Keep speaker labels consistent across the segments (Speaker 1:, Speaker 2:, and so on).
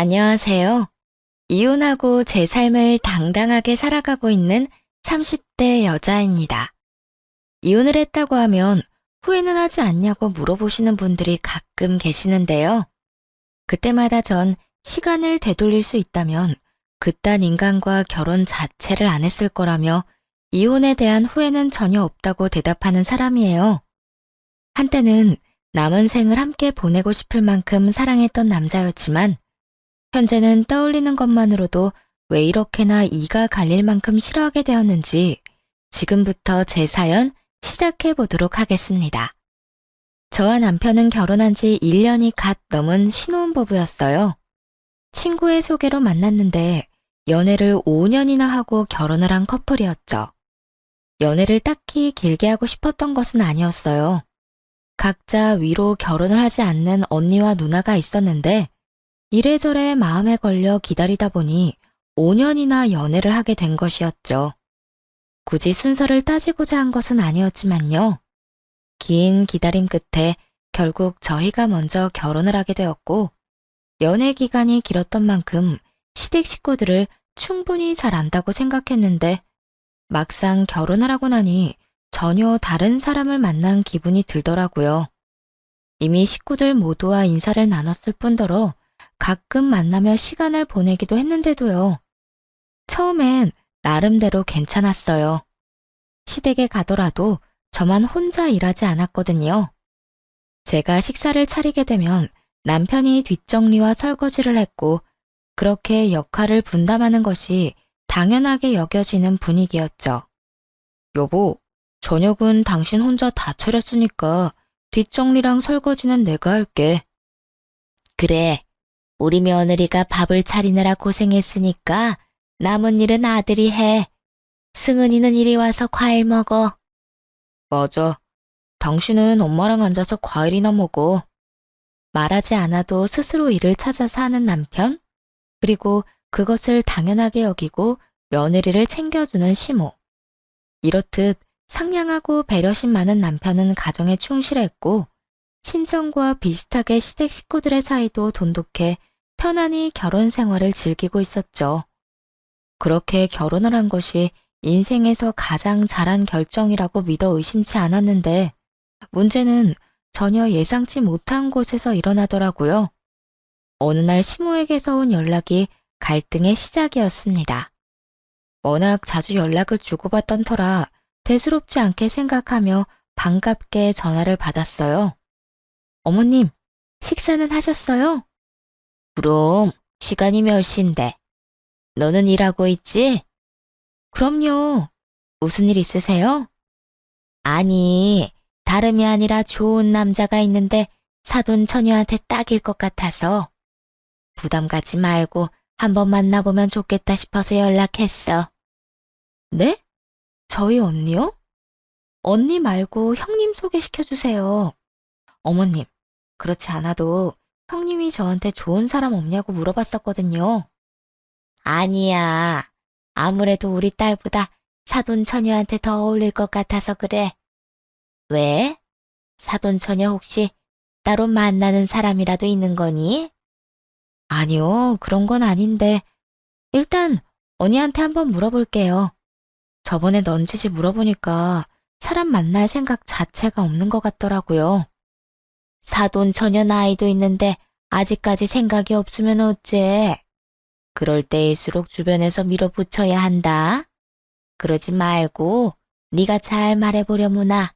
Speaker 1: 안녕하세요. 이혼하고 제 삶을 당당하게 살아가고 있는 30대 여자입니다. 이혼을 했다고 하면 후회는 하지 않냐고 물어보시는 분들이 가끔 계시는데요. 그때마다 전 시간을 되돌릴 수 있다면 그딴 인간과 결혼 자체를 안 했을 거라며 이혼에 대한 후회는 전혀 없다고 대답하는 사람이에요. 한때는 남은 생을 함께 보내고 싶을 만큼 사랑했던 남자였지만 현재는 떠올리는 것만으로도 왜 이렇게나 이가 갈릴 만큼 싫어하게 되었는지 지금부터 제 사연 시작해 보도록 하겠습니다. 저와 남편은 결혼한 지 1년이 갓 넘은 신혼부부였어요. 친구의 소개로 만났는데 연애를 5년이나 하고 결혼을 한 커플이었죠. 연애를 딱히 길게 하고 싶었던 것은 아니었어요. 각자 위로 결혼을 하지 않는 언니와 누나가 있었는데 이래저래 마음에 걸려 기다리다 보니 5년이나 연애를 하게 된 것이었죠. 굳이 순서를 따지고자 한 것은 아니었지만요. 긴 기다림 끝에 결국 저희가 먼저 결혼을 하게 되었고, 연애 기간이 길었던 만큼 시댁 식구들을 충분히 잘 안다고 생각했는데, 막상 결혼을 하고 나니 전혀 다른 사람을 만난 기분이 들더라고요. 이미 식구들 모두와 인사를 나눴을 뿐더러 가끔 만나며 시간을 보내기도 했는데도요. 처음엔 나름대로 괜찮았어요. 시댁에 가더라도 저만 혼자 일하지 않았거든요. 제가 식사를 차리게 되면 남편이 뒷정리와 설거지를 했고 그렇게 역할을 분담하는 것이 당연하게 여겨지는 분위기였죠. 여보, 저녁은 당신 혼자 다 차렸으니까 뒷정리랑 설거지는 내가 할게. 그래, 우리 며느리가 밥을 차리느라 고생했으니까 남은 일은 아들이 해. 승은이는 이리 와서 과일 먹어. 맞아. 당신은 엄마랑 앉아서 과일이나 먹어. 말하지 않아도 스스로 일을 찾아서 하는 남편, 그리고 그것을 당연하게 여기고 며느리를 챙겨주는 시모. 이렇듯 상냥하고 배려심 많은 남편은 가정에 충실했고, 친정과 비슷하게 시댁 식구들의 사이도 돈독해 편안히 결혼 생활을 즐기고 있었죠. 그렇게 결혼을 한 것이 인생에서 가장 잘한 결정이라고 믿어 의심치 않았는데, 문제는 전혀 예상치 못한 곳에서 일어나더라고요. 어느 날 시모에게서 온 연락이 갈등의 시작이었습니다. 워낙 자주 연락을 주고받던 터라 대수롭지 않게 생각하며 반갑게 전화를 받았어요. 어머님, 식사는 하셨어요? 그럼, 시간이 몇 시인데? 너는 일하고 있지? 그럼요. 무슨 일 있으세요? 아니, 다름이 아니라 좋은 남자가 있는데 사돈 처녀한테 딱일 것 같아서 부담 갖지 말고 한번 만나보면 좋겠다 싶어서 연락했어. 네? 저희 언니요? 언니 말고 형님 소개시켜주세요. 어머님, 그렇지 않아도 형님이 저한테 좋은 사람 없냐고 물어봤었거든요. 아니야. 아무래도 우리 딸보다 사돈 처녀한테 더 어울릴 것 같아서 그래. 왜? 사돈 처녀 혹시 따로 만나는 사람이라도 있는 거니? 아니요, 그런 건 아닌데. 일단 언니한테 한번 물어볼게요. 저번에 넌지시 물어보니까 사람 만날 생각 자체가 없는 것 같더라고요. 사돈 처녀 나이도 있는데 아직까지 생각이 없으면 어째? 그럴 때일수록 주변에서 밀어붙여야 한다. 그러지 말고 네가 잘 말해보려무나.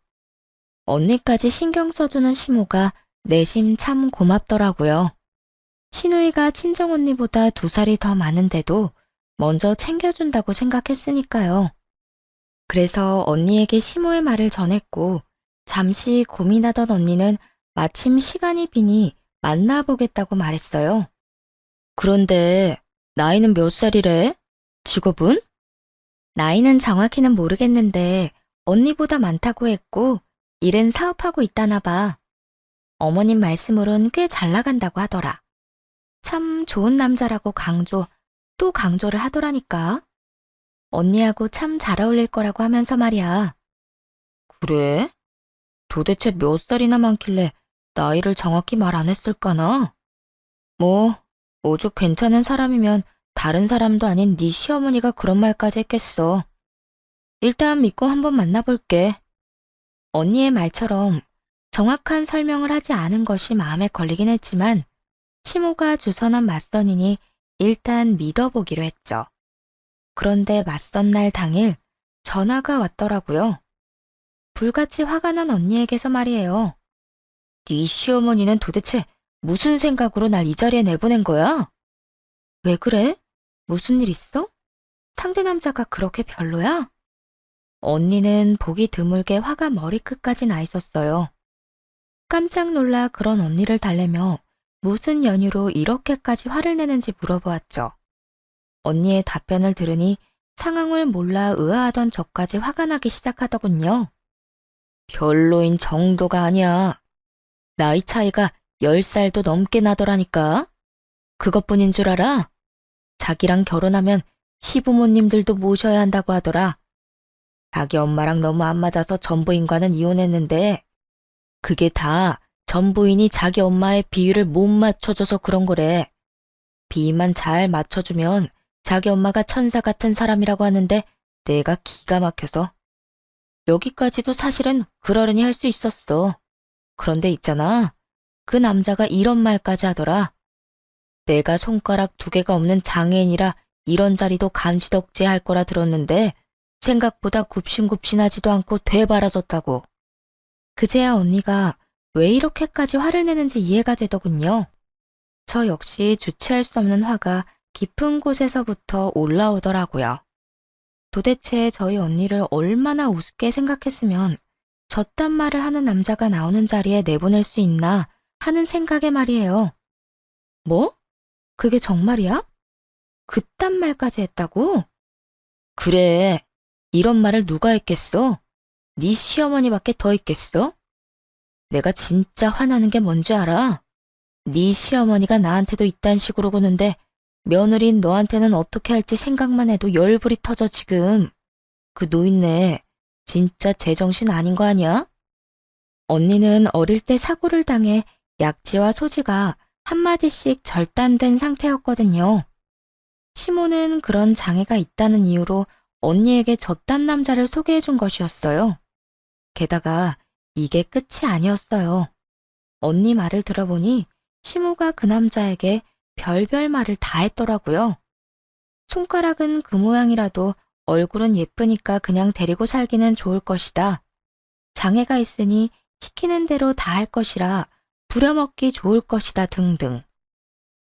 Speaker 1: 언니까지 신경 써주는 시모가 내심 참 고맙더라고요. 시누이가 친정언니보다 2살이 더 많은데도 먼저 챙겨준다고 생각했으니까요. 그래서 언니에게 시모의 말을 전했고 잠시 고민하던 언니는 마침 시간이 비니 만나보겠다고 말했어요. 그런데 나이는 몇 살이래? 직업은? 나이는 정확히는 모르겠는데 언니보다 많다고 했고 일은 사업하고 있다나 봐. 어머님 말씀으론 꽤 잘 나간다고 하더라. 참 좋은 남자라고 또 강조를 하더라니까. 언니하고 참 잘 어울릴 거라고 하면서 말이야. 그래? 도대체 몇 살이나 많길래 나이를 정확히 말 안 했을까나? 뭐, 오죽 괜찮은 사람이면 다른 사람도 아닌 네 시어머니가 그런 말까지 했겠어. 일단 믿고 한번 만나볼게. 언니의 말처럼 정확한 설명을 하지 않은 것이 마음에 걸리긴 했지만 시모가 주선한 맞선이니 일단 믿어보기로 했죠. 그런데 맞선 날 당일 전화가 왔더라고요. 불같이 화가 난 언니에게서 말이에요. 네 시어머니는 도대체 무슨 생각으로 날 이 자리에 내보낸 거야? 왜 그래? 무슨 일 있어? 상대 남자가 그렇게 별로야? 언니는 보기 드물게 화가 머리끝까지 나 있었어요. 깜짝 놀라 그런 언니를 달래며 무슨 연유로 이렇게까지 화를 내는지 물어보았죠. 언니의 답변을 들으니 상황을 몰라 의아하던 저까지 화가 나기 시작하더군요. 별로인 정도가 아니야. 나이 차이가 10살도 넘게 나더라니까. 그것뿐인 줄 알아? 자기랑 결혼하면 시부모님들도 모셔야 한다고 하더라. 자기 엄마랑 너무 안 맞아서 전부인과는 이혼했는데 그게 다 전부인이 자기 엄마의 비위를 못 맞춰줘서 그런 거래. 비위만 잘 맞춰주면 자기 엄마가 천사 같은 사람이라고 하는데 내가 기가 막혀서. 여기까지도 사실은 그러려니 할 수 있었어. 그런데 있잖아. 그 남자가 이런 말까지 하더라. 내가 손가락 2개가 없는 장애인이라 이런 자리도 감지덕지 할 거라 들었는데 생각보다 굽신굽신하지도 않고 되바라졌다고. 그제야 언니가 왜 이렇게까지 화를 내는지 이해가 되더군요. 저 역시 주체할 수 없는 화가 깊은 곳에서부터 올라오더라고요. 도대체 저희 언니를 얼마나 우습게 생각했으면 저딴 말을 하는 남자가 나오는 자리에 내보낼 수 있나 하는 생각에 말이에요. 뭐? 그게 정말이야? 그딴 말까지 했다고? 그래. 이런 말을 누가 했겠어? 네 시어머니밖에 더 있겠어? 내가 진짜 화나는 게 뭔지 알아? 네 시어머니가 나한테도 이딴 식으로 구는데 며느리인 너한테는 어떻게 할지 생각만 해도 열불이 터져 지금. 그 노인네 진짜 제정신 아닌 거 아니야? 언니는 어릴 때 사고를 당해 약지와 소지가 한마디씩 절단된 상태였거든요. 시모는 그런 장애가 있다는 이유로 언니에게 저딴 남자를 소개해 준 것이었어요. 게다가 이게 끝이 아니었어요. 언니 말을 들어보니 시모가 그 남자에게 별별 말을 다 했더라고요. 손가락은 그 모양이라도 얼굴은 예쁘니까 그냥 데리고 살기는 좋을 것이다. 장애가 있으니 시키는 대로 다 할 것이라 부려먹기 좋을 것이다 등등.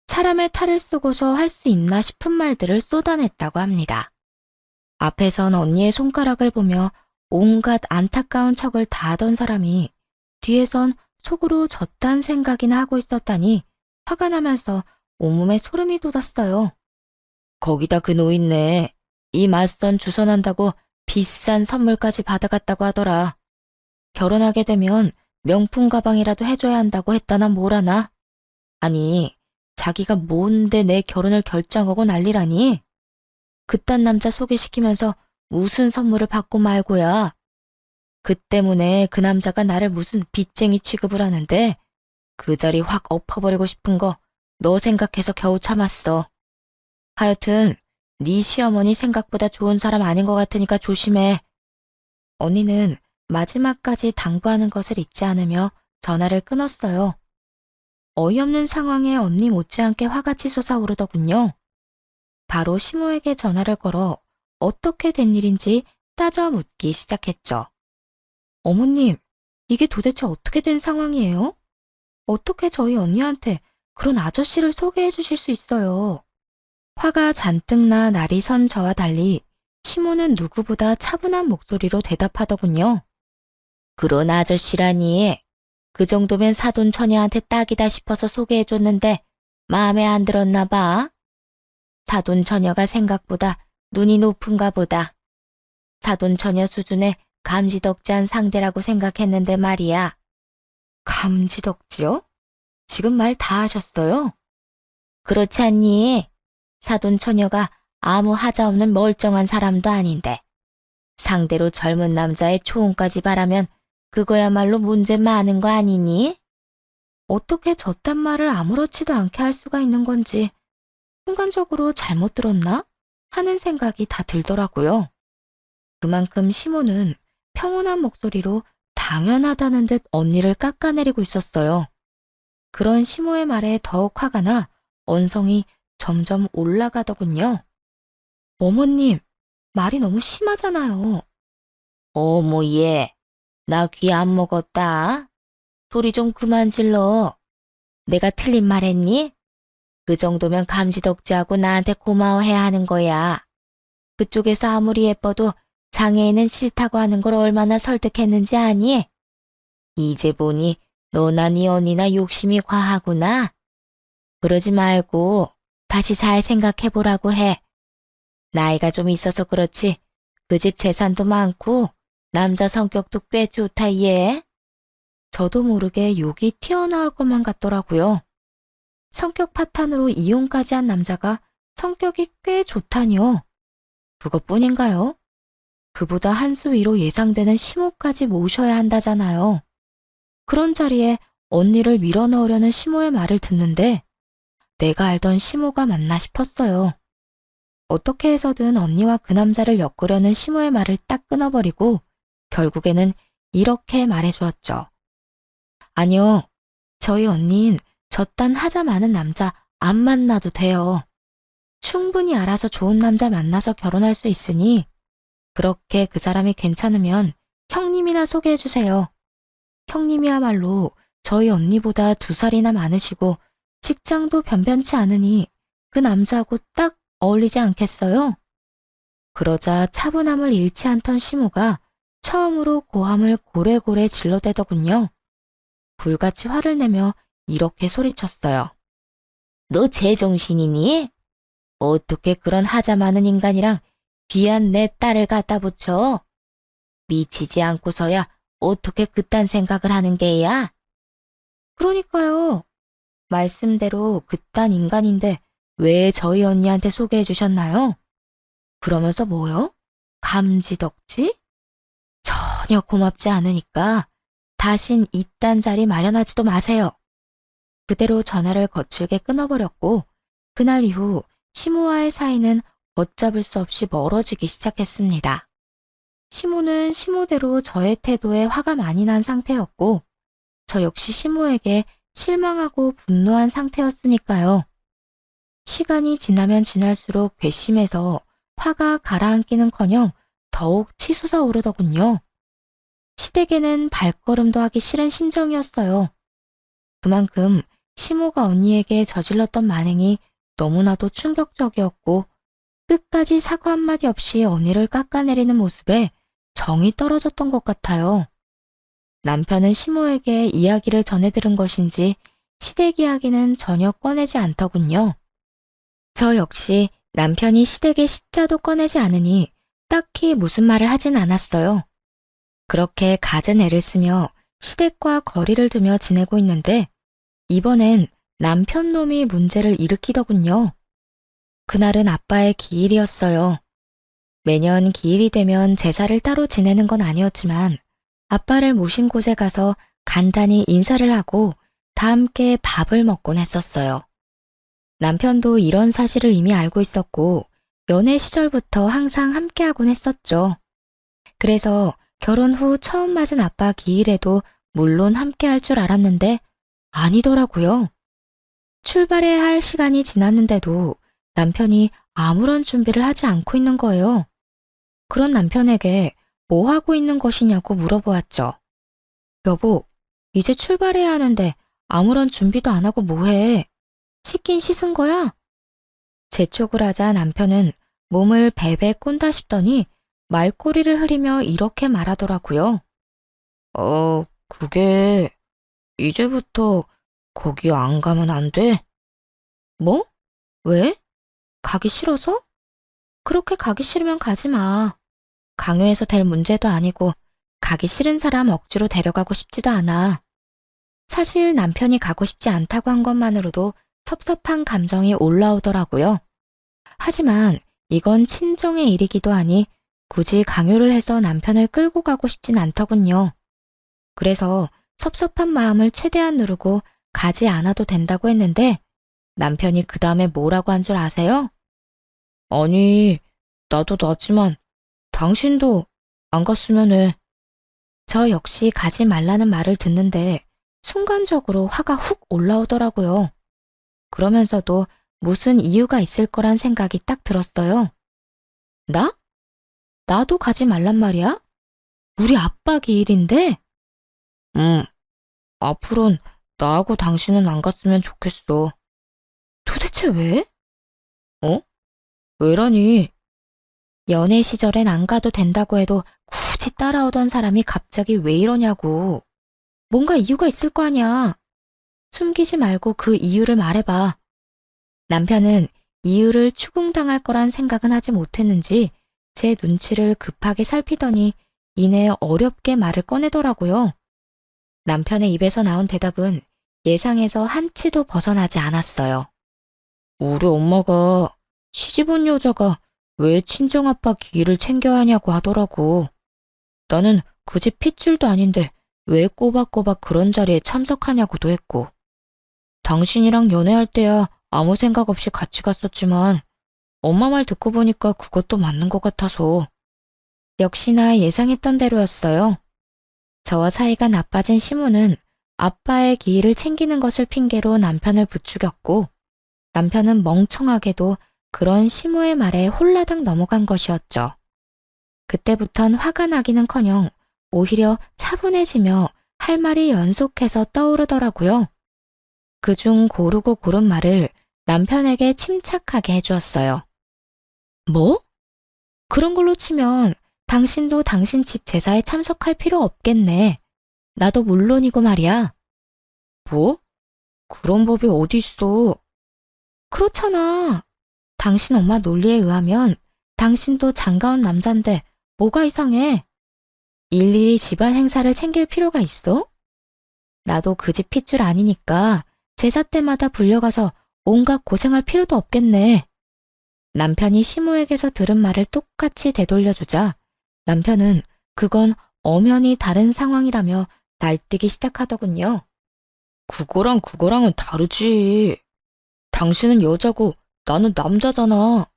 Speaker 1: 사람의 탈을 쓰고서 할 수 있나 싶은 말들을 쏟아냈다고 합니다. 앞에선 언니의 손가락을 보며 온갖 안타까운 척을 다 하던 사람이 뒤에선 속으로 저딴 생각이나 하고 있었다니 화가 나면서 온몸에 소름이 돋았어요. 거기다 그 노인네 이 맞선 주선한다고 비싼 선물까지 받아갔다고 하더라. 결혼하게 되면 명품 가방이라도 해줘야 한다고 했다나 뭐라나. 아니 자기가 뭔데 내 결혼을 결정하고 난리라니. 그딴 남자 소개시키면서 무슨 선물을 받고 말고야. 그 때문에 그 남자가 나를 무슨 빚쟁이 취급을 하는데 그 자리 확 엎어버리고 싶은 거 너 생각해서 겨우 참았어. 하여튼 네 시어머니 생각보다 좋은 사람 아닌 것 같으니까 조심해. 언니는 마지막까지 당부하는 것을 잊지 않으며 전화를 끊었어요. 어이없는 상황에 언니 못지않게 화가 치솟아오르더군요. 바로 시모에게 전화를 걸어 어떻게 된 일인지 따져 묻기 시작했죠. 어머님, 이게 도대체 어떻게 된 상황이에요? 어떻게 저희 언니한테 그런 아저씨를 소개해 주실 수 있어요? 화가 잔뜩 나 날이 선 저와 달리 시모는 누구보다 차분한 목소리로 대답하더군요. 그런 아저씨라니. 그 정도면 사돈 처녀한테 딱이다 싶어서 소개해줬는데 마음에 안 들었나 봐. 사돈 처녀가 생각보다 눈이 높은가 보다. 사돈 처녀 수준의 감지덕지한 상대라고 생각했는데 말이야. 감지덕지요? 지금 말 다 하셨어요? 그렇지 않니? 사돈 처녀가 아무 하자 없는 멀쩡한 사람도 아닌데 상대로 젊은 남자의 초혼까지 바라면 그거야말로 문제 많은 거 아니니? 어떻게 저딴 말을 아무렇지도 않게 할 수가 있는 건지 순간적으로 잘못 들었나? 하는 생각이 다 들더라고요. 그만큼 시모는 평온한 목소리로 당연하다는 듯 언니를 깎아내리고 있었어요. 그런 시모의 말에 더욱 화가 나 언성이 점점 올라가더군요. 어머님, 말이 너무 심하잖아요. 어머 얘, 나 귀 안 먹었다. 소리 좀 그만 질러. 내가 틀린 말 했니? 그 정도면 감지덕지하고 나한테 고마워해야 하는 거야. 그쪽에서 아무리 예뻐도 장애인은 싫다고 하는 걸 얼마나 설득했는지 아니? 이제 보니 너나 네 언니나 욕심이 과하구나. 그러지 말고 다시 잘 생각해보라고 해. 나이가 좀 있어서 그렇지 그 집 재산도 많고 남자 성격도 꽤 좋다 얘. 저도 모르게 욕이 튀어나올 것만 같더라고요. 성격 파탄으로 이혼까지 한 남자가 성격이 꽤 좋다니요. 그것뿐인가요? 그보다 한 수 위로 예상되는 시모까지 모셔야 한다잖아요. 그런 자리에 언니를 밀어넣으려는 시모의 말을 듣는데 내가 알던 시모가 맞나 싶었어요. 어떻게 해서든 언니와 그 남자를 엮으려는 시모의 말을 딱 끊어버리고 결국에는 이렇게 말해주었죠. 아니요, 저희 언니는 저딴 하자 많은 남자 안 만나도 돼요. 충분히 알아서 좋은 남자 만나서 결혼할 수 있으니 그렇게 그 사람이 괜찮으면 형님이나 소개해주세요. 형님이야말로 저희 언니보다 2살이나 많으시고 직장도 변변치 않으니 그 남자하고 딱 어울리지 않겠어요? 그러자 차분함을 잃지 않던 시모가 처음으로 고함을 고래고래 질러대더군요. 불같이 화를 내며 이렇게 소리쳤어요. 너 제정신이니? 어떻게 그런 하자 많은 인간이랑 귀한 내 딸을 갖다 붙여? 미치지 않고서야 어떻게 그딴 생각을 하는 게야? 그러니까요. 말씀대로 그딴 인간인데 왜 저희 언니한테 소개해 주셨나요? 그러면서 뭐요? 감지덕지? 전혀 고맙지 않으니까 다신 이딴 자리 마련하지도 마세요. 그대로 전화를 거칠게 끊어버렸고 그날 이후 시모와의 사이는 걷잡을 수 없이 멀어지기 시작했습니다. 시모는 시모대로 저의 태도에 화가 많이 난 상태였고 저 역시 시모에게 실망하고 분노한 상태였으니까요. 시간이 지나면 지날수록 괘씸해서 화가 가라앉기는커녕 더욱 치솟아 오르더군요. 시댁에는 발걸음도 하기 싫은 심정이었어요. 그만큼 시모가 언니에게 저질렀던 만행이 너무나도 충격적이었고 끝까지 사과 한마디 없이 언니를 깎아내리는 모습에 정이 떨어졌던 것 같아요. 남편은 시모에게 이야기를 전해들은 것인지 시댁 이야기는 전혀 꺼내지 않더군요. 저 역시 남편이 시댁의 시자도 꺼내지 않으니 딱히 무슨 말을 하진 않았어요. 그렇게 갖은 애를 쓰며 시댁과 거리를 두며 지내고 있는데 이번엔 남편 놈이 문제를 일으키더군요. 그날은 아빠의 기일이었어요. 매년 기일이 되면 제사를 따로 지내는 건 아니었지만 아빠를 모신 곳에 가서 간단히 인사를 하고 다 함께 밥을 먹곤 했었어요. 남편도 이런 사실을 이미 알고 있었고 연애 시절부터 항상 함께하곤 했었죠. 그래서 결혼 후 처음 맞은 아빠 기일에도 물론 함께할 줄 알았는데 아니더라고요. 출발해야 할 시간이 지났는데도 남편이 아무런 준비를 하지 않고 있는 거예요. 그런 남편에게 뭐 하고 있는 것이냐고 물어보았죠. 여보, 이제 출발해야 하는데 아무런 준비도 안 하고 뭐해? 씻긴 씻은 거야? 재촉을 하자 남편은 몸을 베베 꼰다 싶더니 말꼬리를 흐리며 이렇게 말하더라고요. 그게 이제부터 거기 안 가면 안 돼? 뭐? 왜? 가기 싫어서? 그렇게 가기 싫으면 가지 마. 강요해서 될 문제도 아니고 가기 싫은 사람 억지로 데려가고 싶지도 않아. 사실 남편이 가고 싶지 않다고 한 것만으로도 섭섭한 감정이 올라오더라고요. 하지만 이건 친정의 일이기도 하니 굳이 강요를 해서 남편을 끌고 가고 싶진 않더군요. 그래서 섭섭한 마음을 최대한 누르고 가지 않아도 된다고 했는데 남편이 그 다음에 뭐라고 한 줄 아세요? 아니, 나도 나지만 당신도 안 갔으면 해. 저 역시 가지 말라는 말을 듣는데 순간적으로 화가 훅 올라오더라고요. 그러면서도 무슨 이유가 있을 거란 생각이 딱 들었어요. 나? 나도 가지 말란 말이야? 우리 아빠 기일인데? 응, 앞으론 나하고 당신은 안 갔으면 좋겠어. 도대체 왜? 어? 왜라니? 연애 시절엔 안 가도 된다고 해도 굳이 따라오던 사람이 갑자기 왜 이러냐고. 뭔가 이유가 있을 거 아니야. 숨기지 말고 그 이유를 말해봐. 남편은 이유를 추궁당할 거란 생각은 하지 못했는지 제 눈치를 급하게 살피더니 이내 어렵게 말을 꺼내더라고요. 남편의 입에서 나온 대답은 예상에서 한치도 벗어나지 않았어요. 우리 엄마가 시집 온 여자가 왜 친정아빠 기일을 챙겨야 하냐고 하더라고. 나는 그 집 핏줄도 아닌데 왜 꼬박꼬박 그런 자리에 참석하냐고도 했고. 당신이랑 연애할 때야 아무 생각 없이 같이 갔었지만 엄마 말 듣고 보니까 그것도 맞는 것 같아서. 역시나 예상했던 대로였어요. 저와 사이가 나빠진 시모는 아빠의 기일을 챙기는 것을 핑계로 남편을 부추겼고 남편은 멍청하게도 그런 시모의 말에 홀라당 넘어간 것이었죠. 그때부턴 화가 나기는커녕 오히려 차분해지며 할 말이 연속해서 떠오르더라고요. 그중 고르고 고른 말을 남편에게 침착하게 해주었어요. 뭐? 그런 걸로 치면 당신도 당신 집 제사에 참석할 필요 없겠네. 나도 물론이고 말이야. 뭐? 그런 법이 어디 있어? 그렇잖아. 당신 엄마 논리에 의하면 당신도 장가온 남잔데 뭐가 이상해? 일일이 집안 행사를 챙길 필요가 있어? 나도 그 집 핏줄 아니니까 제사 때마다 불려가서 온갖 고생할 필요도 없겠네. 남편이 시모에게서 들은 말을 똑같이 되돌려주자 남편은 그건 엄연히 다른 상황이라며 날뛰기 시작하더군요. 그거랑은 다르지. 당신은 여자고 나는 남자잖아.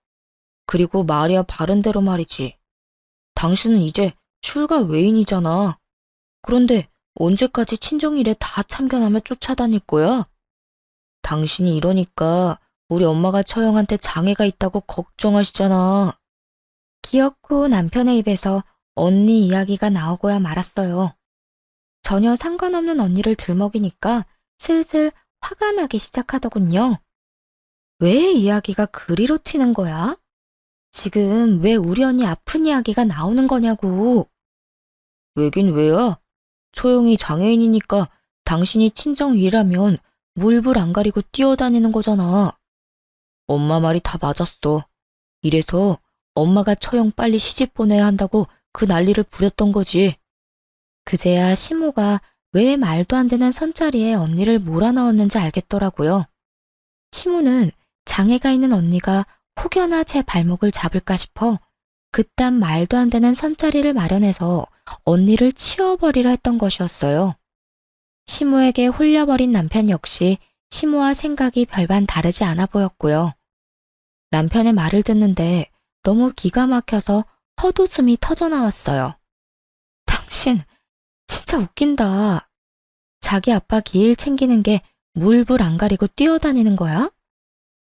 Speaker 1: 그리고 말이야 바른 대로 말이지. 당신은 이제 출가 외인이잖아. 그런데 언제까지 친정일에 다 참견하며 쫓아다닐 거야? 당신이 이러니까 우리 엄마가 처형한테 장애가 있다고 걱정하시잖아. 기어코 남편의 입에서 언니 이야기가 나오고야 말았어요. 전혀 상관없는 언니를 들먹이니까 슬슬 화가 나기 시작하더군요. 왜 이야기가 그리로 튀는 거야? 지금 왜 우리 언니 아픈 이야기가 나오는 거냐고. 왜긴 왜야? 초영이 장애인이니까 당신이 친정이라면 물불 안 가리고 뛰어다니는 거잖아. 엄마 말이 다 맞았어. 이래서 엄마가 처형 빨리 시집 보내야 한다고 그 난리를 부렸던 거지. 그제야 시모가 왜 말도 안 되는 선자리에 언니를 몰아넣었는지 알겠더라고요. 시모는 장애가 있는 언니가 혹여나 제 발목을 잡을까 싶어 그딴 말도 안 되는 선자리를 마련해서 언니를 치워버리려 했던 것이었어요. 시모에게 홀려버린 남편 역시 시모와 생각이 별반 다르지 않아 보였고요. 남편의 말을 듣는데 너무 기가 막혀서 헛웃음이 터져나왔어요. 당신 진짜 웃긴다. 자기 아빠 기일 챙기는 게 물불 안 가리고 뛰어다니는 거야?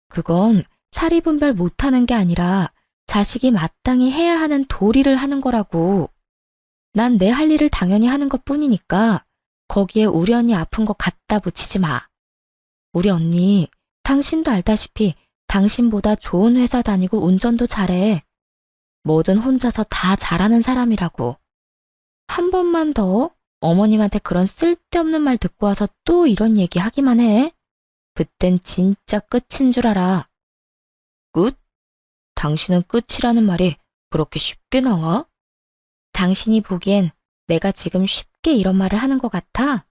Speaker 1: 그건 사리 분별 못하는 게 아니라 자식이 마땅히 해야 하는 도리를 하는 거라고. 난 내 할 일을 당연히 하는 것 뿐이니까 거기에 우리 언니 아픈 거 갖다 붙이지 마. 우리 언니, 당신도 알다시피 당신보다 좋은 회사 다니고 운전도 잘해. 뭐든 혼자서 다 잘하는 사람이라고. 한 번만 더 어머님한테 그런 쓸데없는 말 듣고 와서 또 이런 얘기 하기만 해. 그땐 진짜 끝인 줄 알아. 끝? 당신은 끝이라는 말이 그렇게 쉽게 나와? 당신이 보기엔 내가 지금 쉽게 이런 말을 하는 것 같아?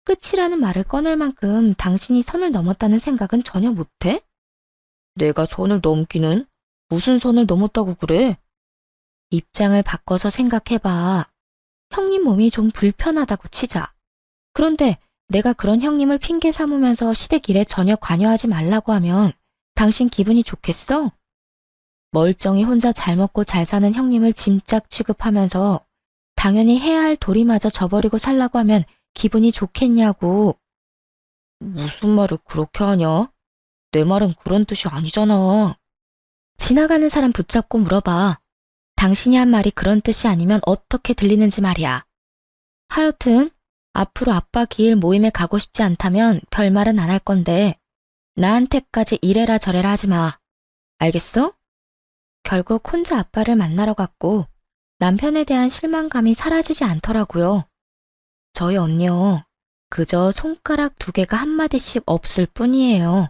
Speaker 1: 끝이라는 말을 꺼낼 만큼 당신이 선을 넘었다는 생각은 전혀 못해? 내가 선을 넘기는? 무슨 선을 넘었다고 그래? 입장을 바꿔서 생각해봐. 형님 몸이 좀 불편하다고 치자. 그런데 내가 그런 형님을 핑계 삼으면서 시댁 일에 전혀 관여하지 말라고 하면 당신 기분이 좋겠어? 멀쩡히 혼자 잘 먹고 잘 사는 형님을 짐짝 취급하면서 당연히 해야 할 도리마저 저버리고 살라고 하면 기분이 좋겠냐고. 무슨 말을 그렇게 하냐? 내 말은 그런 뜻이 아니잖아. 지나가는 사람 붙잡고 물어봐. 당신이 한 말이 그런 뜻이 아니면 어떻게 들리는지 말이야. 하여튼 앞으로 아빠 기일 모임에 가고 싶지 않다면 별말은 안 할 건데 나한테까지 이래라 저래라 하지 마. 알겠어? 결국 혼자 아빠를 만나러 갔고 남편에 대한 실망감이 사라지지 않더라고요. 저희 언니요. 그저 손가락 2개가 한마디씩 없을 뿐이에요.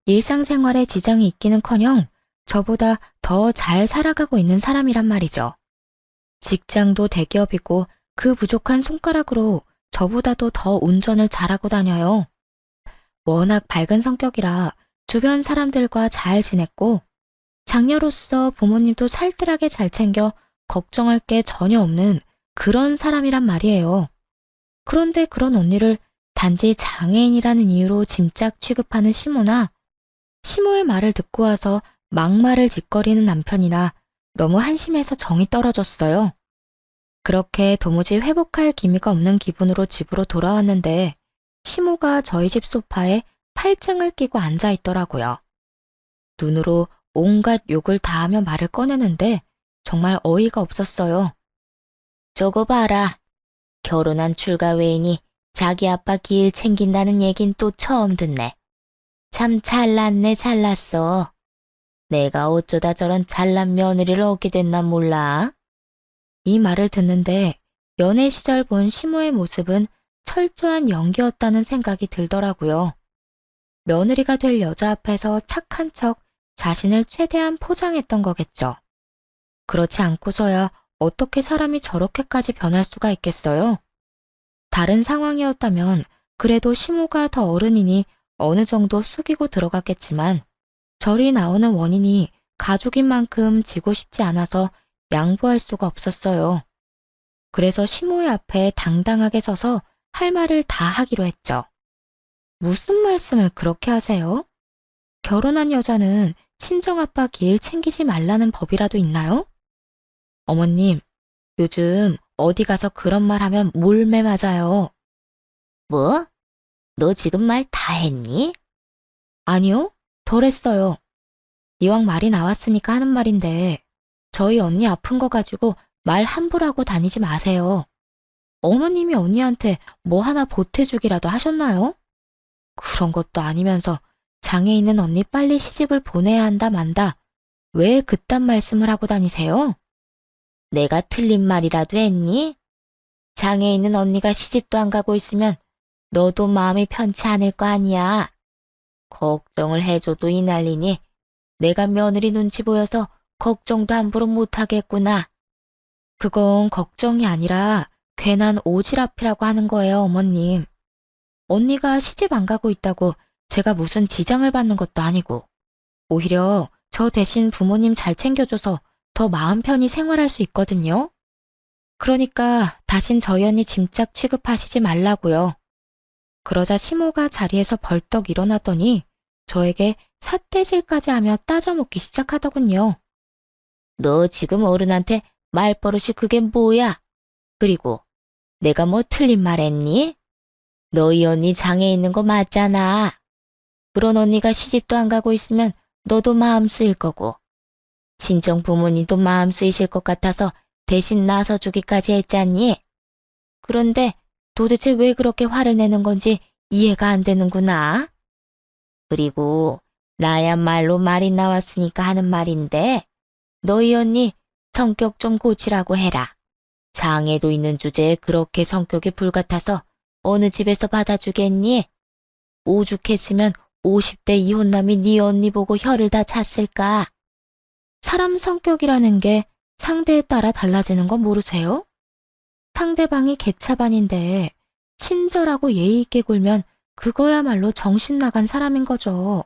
Speaker 1: 일상생활에 지장이 있기는커녕 저보다 더 잘 살아가고 있는 사람이란 말이죠. 직장도 대기업이고 그 부족한 손가락으로 저보다도 더 운전을 잘하고 다녀요. 워낙 밝은 성격이라 주변 사람들과 잘 지냈고 장녀로서 부모님도 살뜰하게 잘 챙겨 걱정할 게 전혀 없는 그런 사람이란 말이에요. 그런데 그런 언니를 단지 장애인이라는 이유로 짐짝 취급하는 시모나 시모의 말을 듣고 와서 막말을 짓거리는 남편이나 너무 한심해서 정이 떨어졌어요. 그렇게 도무지 회복할 기미가 없는 기분으로 집으로 돌아왔는데 시모가 저희 집 소파에 팔짱을 끼고 앉아 있더라고요. 눈으로 온갖 욕을 다하며 말을 꺼내는데 정말 어이가 없었어요. 저거 봐라. 결혼한 출가 외인이 자기 아빠 기일 챙긴다는 얘긴 또 처음 듣네. 참 잘났네 잘났어. 내가 어쩌다 저런 잘난 며느리를 얻게 됐나 몰라. 이 말을 듣는데 연애 시절 본 시모의 모습은 철저한 연기였다는 생각이 들더라고요. 며느리가 될 여자 앞에서 착한 척 자신을 최대한 포장했던 거겠죠. 그렇지 않고서야 어떻게 사람이 저렇게까지 변할 수가 있겠어요? 다른 상황이었다면 그래도 시모가 더 어른이니 어느 정도 숙이고 들어갔겠지만 절이 나오는 원인이 가족인 만큼 지고 싶지 않아서 양보할 수가 없었어요. 그래서 시모의 앞에 당당하게 서서 할 말을 다 하기로 했죠. 무슨 말씀을 그렇게 하세요? 결혼한 여자는 친정아빠 길 챙기지 말라는 법이라도 있나요? 어머님, 요즘 어디 가서 그런 말 하면 몰매 맞아요. 뭐? 너 지금 말 다 했니? 아니요, 덜 했어요. 이왕 말이 나왔으니까 하는 말인데 저희 언니 아픈 거 가지고 말 함부로 하고 다니지 마세요. 어머님이 언니한테 뭐 하나 보태주기라도 하셨나요? 그런 것도 아니면서 장애 있는 언니 빨리 시집을 보내야 한다 만다. 왜 그딴 말씀을 하고 다니세요? 내가 틀린 말이라도 했니? 장애 있는 언니가 시집도 안 가고 있으면 너도 마음이 편치 않을 거 아니야. 걱정을 해줘도 이 난리니 내가 며느리 눈치 보여서 걱정도 함부로 못하겠구나. 그건 걱정이 아니라 괜한 오지랖이라고 하는 거예요, 어머님. 언니가 시집 안 가고 있다고 제가 무슨 지장을 받는 것도 아니고 오히려 저 대신 부모님 잘 챙겨줘서 더 마음 편히 생활할 수 있거든요. 그러니까 다신 저희 언니 짐짝 취급하시지 말라고요. 그러자 시모가 자리에서 벌떡 일어나더니 저에게 삿대질까지 하며 따져먹기 시작하더군요. 너 지금 어른한테 말버릇이 그게 뭐야? 그리고 내가 뭐 틀린 말 했니? 너희 언니 장애 있는 거 맞잖아. 그런 언니가 시집도 안 가고 있으면 너도 마음 쓰일 거고 친정 부모님도 마음 쓰이실 것 같아서 대신 나서주기까지 했잖니. 그런데 도대체 왜 그렇게 화를 내는 건지 이해가 안 되는구나. 그리고 나야말로 말이 나왔으니까 하는 말인데 너희 언니 성격 좀 고치라고 해라. 장애도 있는 주제에 그렇게 성격이 불같아서 어느 집에서 받아주겠니? 오죽했으면 50대 이혼남이 네 언니 보고 혀를 다 찼을까? 사람 성격이라는 게 상대에 따라 달라지는 거 모르세요? 상대방이 개차반인데 친절하고 예의 있게 굴면 그거야말로 정신 나간 사람인 거죠.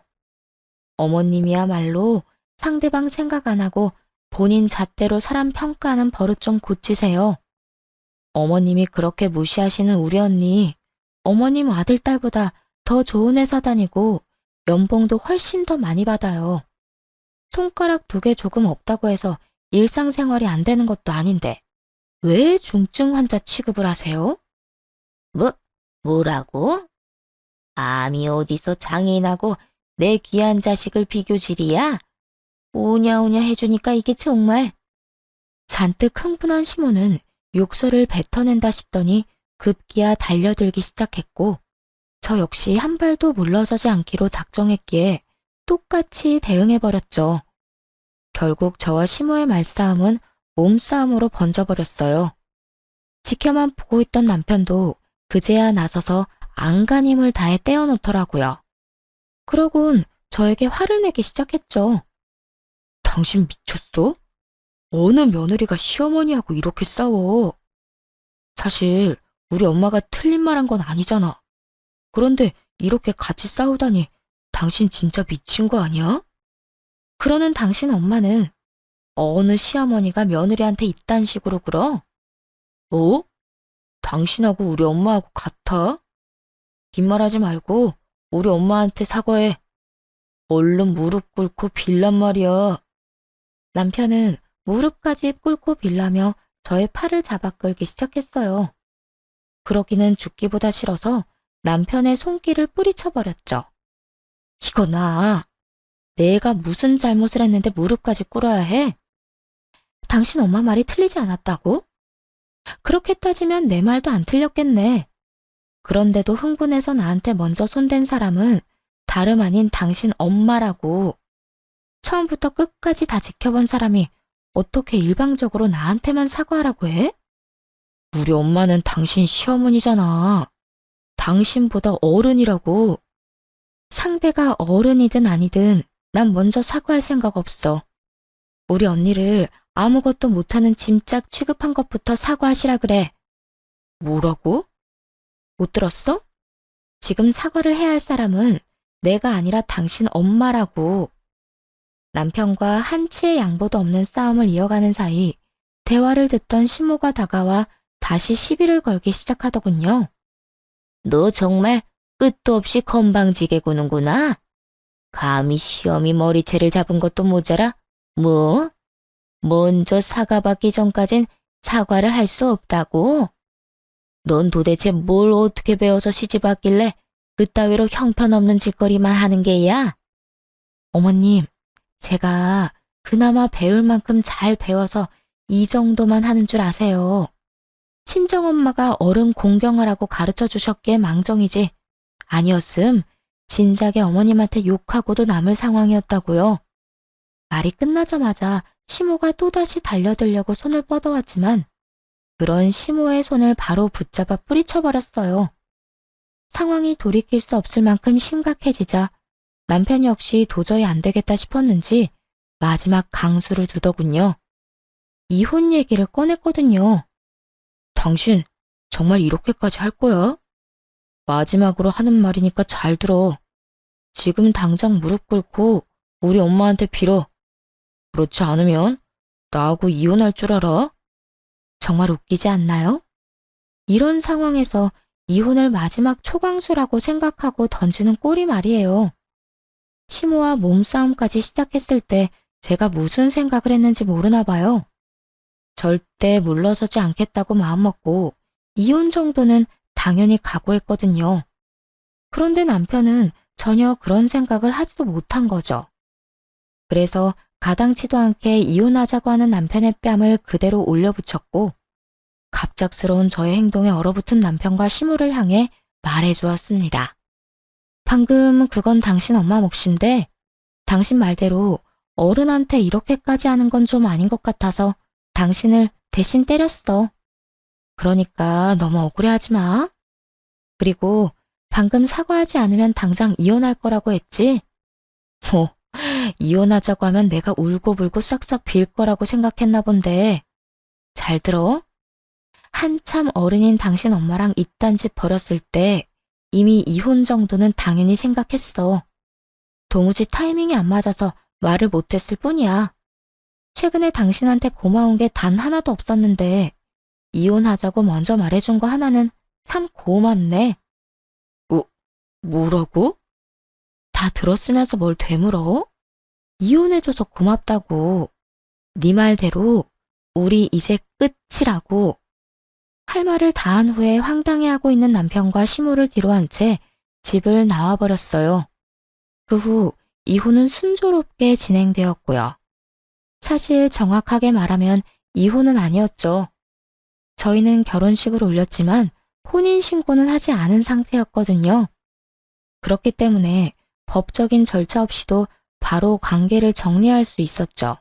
Speaker 1: 어머님이야말로 상대방 생각 안 하고 본인 잣대로 사람 평가하는 버릇 좀 고치세요. 어머님이 그렇게 무시하시는 우리 언니 어머님 아들, 딸보다 더 좋은 회사 다니고 연봉도 훨씬 더 많이 받아요. 손가락 2개 조금 없다고 해서 일상생활이 안 되는 것도 아닌데 왜 중증 환자 취급을 하세요? 뭐라고? 감히 어디서 장애인하고 내 귀한 자식을 비교질이야? 오냐오냐 해주니까 이게 정말. 잔뜩 흥분한 시모는 욕설을 뱉어낸다 싶더니 급기야 달려들기 시작했고 저 역시 한 발도 물러서지 않기로 작정했기에 똑같이 대응해버렸죠. 결국 저와 시모의 말싸움은 몸싸움으로 번져버렸어요. 지켜만 보고 있던 남편도 그제야 나서서 안간힘을 다해 떼어놓더라고요. 그러곤 저에게 화를 내기 시작했죠. 당신 미쳤어? 어느 며느리가 시어머니하고 이렇게 싸워? 사실 우리 엄마가 틀린 말 한 건 아니잖아. 그런데 이렇게 같이 싸우다니 당신 진짜 미친 거 아니야? 그러는 당신 엄마는 어느 시어머니가 며느리한테 이딴 식으로 굴어? 뭐? 당신하고 우리 엄마하고 같아? 빈말하지 말고 우리 엄마한테 사과해. 얼른 무릎 꿇고 빌란 말이야. 남편은 무릎까지 꿇고 빌라며 저의 팔을 잡아 끌기 시작했어요. 그러기는 죽기보다 싫어서 남편의 손길을 뿌리쳐버렸죠. 이거 내가 무슨 잘못을 했는데 무릎까지 꿇어야 해? 당신 엄마 말이 틀리지 않았다고? 그렇게 따지면 내 말도 안 틀렸겠네. 그런데도 흥분해서 나한테 먼저 손댄 사람은 다름 아닌 당신 엄마라고. 처음부터 끝까지 다 지켜본 사람이 어떻게 일방적으로 나한테만 사과하라고 해? 우리 엄마는 당신 시어머니잖아. 당신보다 어른이라고. 상대가 어른이든 아니든 난 먼저 사과할 생각 없어. 우리 언니를 아무것도 못하는 짐짝 취급한 것부터 사과하시라 그래. 뭐라고? 못 들었어? 지금 사과를 해야 할 사람은 내가 아니라 당신 엄마라고. 남편과 한치의 양보도 없는 싸움을 이어가는 사이 대화를 듣던 시모가 다가와 다시 시비를 걸기 시작하더군요. 너 정말 끝도 없이 건방지게 구는구나. 감히 시어미 머리채를 잡은 것도 모자라? 뭐? 먼저 사과받기 전까진 사과를 할 수 없다고? 넌 도대체 뭘 어떻게 배워서 시집왔길래 그따위로 형편없는 짓거리만 하는 게야? 어머님, 제가 그나마 배울 만큼 잘 배워서 이 정도만 하는 줄 아세요. 친정엄마가 어른 공경하라고 가르쳐 주셨기에 망정이지. 아니었음 진작에 어머님한테 욕하고도 남을 상황이었다고요. 말이 끝나자마자 시모가 또다시 달려들려고 손을 뻗어왔지만 그런 시모의 손을 바로 붙잡아 뿌리쳐버렸어요. 상황이 돌이킬 수 없을 만큼 심각해지자 남편 역시 도저히 안 되겠다 싶었는지 마지막 강수를 두더군요. 이혼 얘기를 꺼냈거든요. 당신 정말 이렇게까지 할 거야? 마지막으로 하는 말이니까 잘 들어. 지금 당장 무릎 꿇고 우리 엄마한테 빌어. 그렇지 않으면 나하고 이혼할 줄 알아? 정말 웃기지 않나요? 이런 상황에서 이혼을 마지막 초강수라고 생각하고 던지는 꼴이 말이에요. 시모와 몸싸움까지 시작했을 때 제가 무슨 생각을 했는지 모르나 봐요. 절대 물러서지 않겠다고 마음먹고 이혼 정도는 당연히 각오했거든요. 그런데 남편은 전혀 그런 생각을 하지도 못한 거죠. 그래서 가당치도 않게 이혼하자고 하는 남편의 뺨을 그대로 올려붙였고 갑작스러운 저의 행동에 얼어붙은 남편과 시모를 향해 말해주었습니다. 방금 그건 당신 엄마 몫인데 당신 말대로 어른한테 이렇게까지 하는 건 좀 아닌 것 같아서 당신을 대신 때렸어. 그러니까 너무 억울해하지 마. 그리고 방금 사과하지 않으면 당장 이혼할 거라고 했지? 이혼하자고 하면 내가 울고불고 싹싹 빌 거라고 생각했나 본데. 잘 들어. 한참 어른인 당신 엄마랑 이딴 짓 벌였을 때 이미 이혼 정도는 당연히 생각했어. 도무지 타이밍이 안 맞아서 말을 못했을 뿐이야. 최근에 당신한테 고마운 게 단 하나도 없었는데 이혼하자고 먼저 말해준 거 하나는 참 고맙네. 뭐라고? 다 들었으면서 뭘 되물어? 이혼해줘서 고맙다고. 네 말대로 우리 이제 끝이라고. 할 말을 다 한 후에 황당해하고 있는 남편과 시모를 뒤로 한 채 집을 나와버렸어요. 그 후 이혼은 순조롭게 진행되었고요. 사실 정확하게 말하면 이혼은 아니었죠. 저희는 결혼식을 올렸지만 혼인신고는 하지 않은 상태였거든요. 그렇기 때문에 법적인 절차 없이도 바로 관계를 정리할 수 있었죠.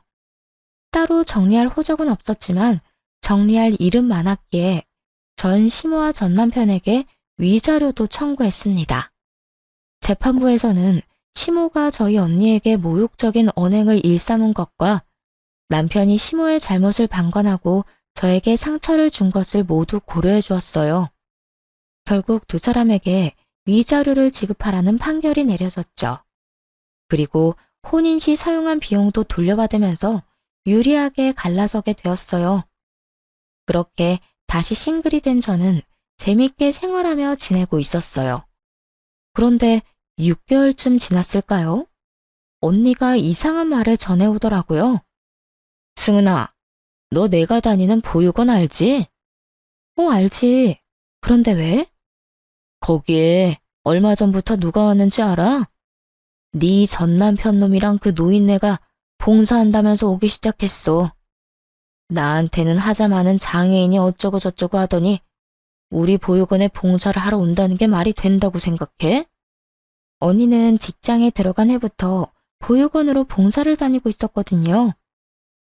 Speaker 1: 따로 정리할 호적은 없었지만 정리할 일은 많았기에 전 시모와 전 남편에게 위자료도 청구했습니다. 재판부에서는 시모가 저희 언니에게 모욕적인 언행을 일삼은 것과 남편이 시모의 잘못을 방관하고 저에게 상처를 준 것을 모두 고려해 주었어요. 결국 두 사람에게 위자료를 지급하라는 판결이 내려졌죠. 그리고 혼인 시 사용한 비용도 돌려받으면서 유리하게 갈라서게 되었어요. 그렇게 다시 싱글이 된 저는 재밌게 생활하며 지내고 있었어요. 그런데 6개월쯤 지났을까요? 언니가 이상한 말을 전해오더라고요. 승은아, 너 내가 다니는 보육원 알지? 알지. 그런데 왜? 거기에 얼마 전부터 누가 왔는지 알아? 네 전 남편 놈이랑 그 노인네가 봉사한다면서 오기 시작했어. 나한테는 하자마는 장애인이 어쩌고 저쩌고 하더니 우리 보육원에 봉사를 하러 온다는 게 말이 된다고 생각해? 언니는 직장에 들어간 해부터 보육원으로 봉사를 다니고 있었거든요.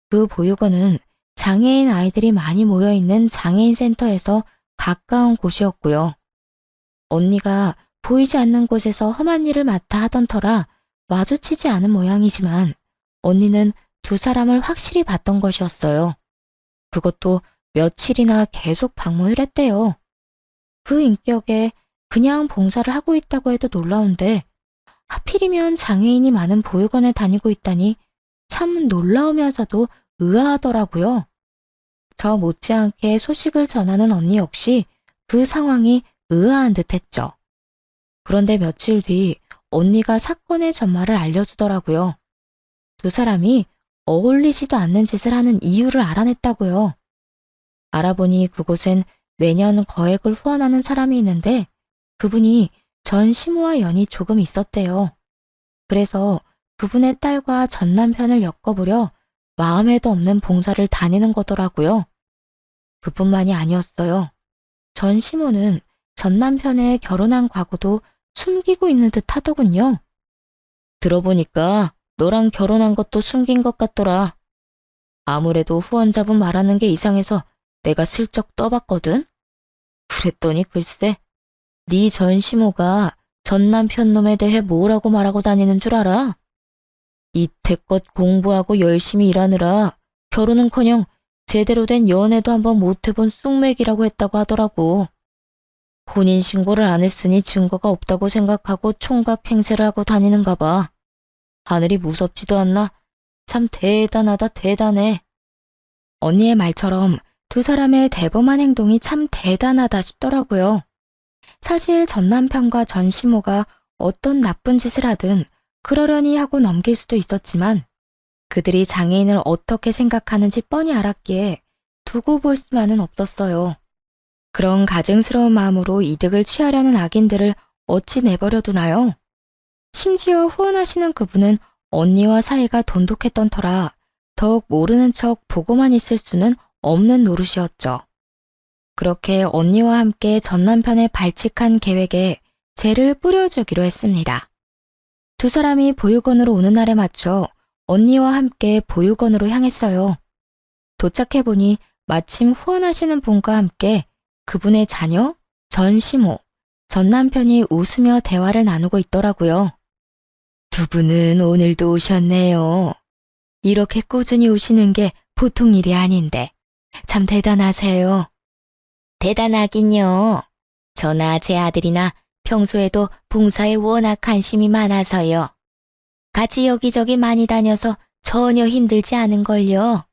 Speaker 1: 그 보육원은 장애인 아이들이 많이 모여있는 장애인 센터에서 가까운 곳이었고요. 언니가 보이지 않는 곳에서 험한 일을 맡아 하던 터라 마주치지 않은 모양이지만 언니는 두 사람을 확실히 봤던 것이었어요. 그것도 며칠이나 계속 방문을 했대요. 그 인격에 그냥 봉사를 하고 있다고 해도 놀라운데 하필이면 장애인이 많은 보육원에 다니고 있다니 참 놀라우면서도 의아하더라고요. 저 못지않게 소식을 전하는 언니 역시 그 상황이 의아한 듯 했죠. 그런데 며칠 뒤 언니가 사건의 전말을 알려주더라고요. 두 사람이 어울리지도 않는 짓을 하는 이유를 알아냈다고요. 알아보니 그곳엔 매년 거액을 후원하는 사람이 있는데 그분이 전 시모와 연이 조금 있었대요. 그래서 그분의 딸과 전 남편을 엮어보려 마음에도 없는 봉사를 다니는 거더라고요. 그뿐만이 아니었어요. 전 시모는 전 남편의 결혼한 과거도 숨기고 있는 듯 하더군요. 들어보니까 너랑 결혼한 것도 숨긴 것 같더라. 아무래도 후원자분 말하는 게 이상해서 내가 슬쩍 떠봤거든. 그랬더니 글쎄, 네 전 시모가 전 남편 놈에 대해 뭐라고 말하고 다니는 줄 알아? 이태껏 공부하고 열심히 일하느라 결혼은커녕 제대로 된 연애도 한번 못 해본 쑥맥이라고 했다고 하더라고. 혼인신고를 안 했으니 증거가 없다고 생각하고 총각 행세를 하고 다니는가 봐. 하늘이 무섭지도 않나? 참 대단하다 대단해. 언니의 말처럼 두 사람의 대범한 행동이 참 대단하다 싶더라고요. 사실 전 남편과 전 시모가 어떤 나쁜 짓을 하든 그러려니 하고 넘길 수도 있었지만 그들이 장애인을 어떻게 생각하는지 뻔히 알았기에 두고 볼 수만은 없었어요. 그런 가증스러운 마음으로 이득을 취하려는 악인들을 어찌 내버려 두나요? 심지어 후원하시는 그분은 언니와 사이가 돈독했던 터라 더욱 모르는 척 보고만 있을 수는 없는 노릇이었죠. 그렇게 언니와 함께 전 남편의 발칙한 계획에 재를 뿌려주기로 했습니다. 두 사람이 보육원으로 오는 날에 맞춰 언니와 함께 보육원으로 향했어요. 도착해보니 마침 후원하시는 분과 함께 그분의 자녀, 전 시모, 전 남편이 웃으며 대화를 나누고 있더라고요. 두 분은 오늘도 오셨네요. 이렇게 꾸준히 오시는 게 보통 일이 아닌데 참 대단하세요. 대단하긴요. 저나 제 아들이나 평소에도 봉사에 워낙 관심이 많아서요. 같이 여기저기 많이 다녀서 전혀 힘들지 않은걸요.